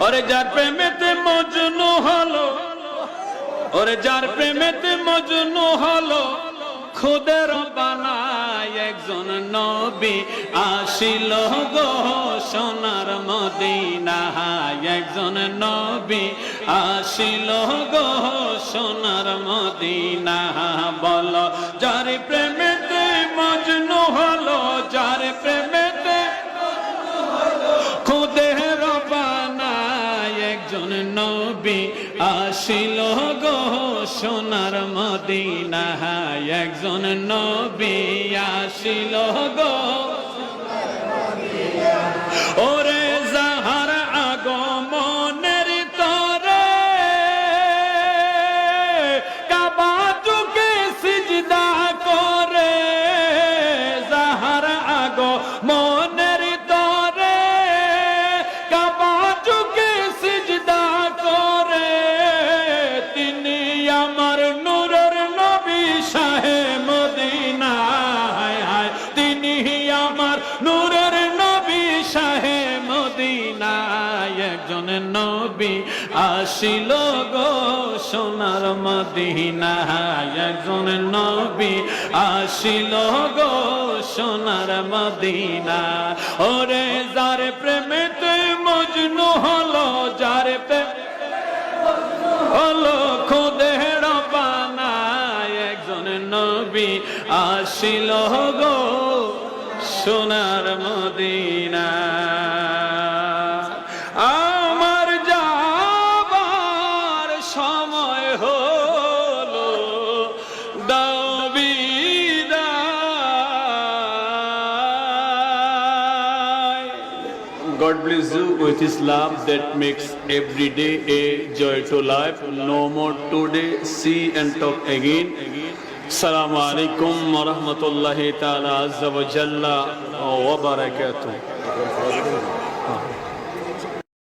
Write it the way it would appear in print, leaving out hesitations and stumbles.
ওরে যার প্রেমেতে মজনু হলো, ওরে যার প্রেমেতে মজনু হলো, খুদের বানায় একজন নবী আসিল গো সোনার মদিনায়, একজন নবী আসিল গো সোনার মদিনা। বলো যার প্রেমেতে মজনু হলো, যার প্রেমেতে খুদের বানায় একজন নবী আসিল গো সোনার মদিনায়, একজন নবী আসিল গো। ওরে যাহার আগমনের তরে কাবা যুগে সিজদা করে, যাহার আগমনের তরে কাবা যুগে সিজদা করে, তিনি আমার নূরের নবী শাহে মদিনা, তিনি আমার নূরের নবী শাহে মদিনা, একজন নবী আসিল গো সোনার মদিনা, একজন নবী আসিল গো সোনার মদিনা। ওরে যার প্রেমেতে মজনু হলো, যার হলো খুদের বানায় একজন নবী আসিল গো সোনার মদিনা। আমার যাবার সময় হলো, দাও বিদায়। God bless you with His love that makes every day a joy to life. No more today, see and talk again. Assalamu alaikum wa rahmatullahi ta'ala azza wa jalla wa barakatuh.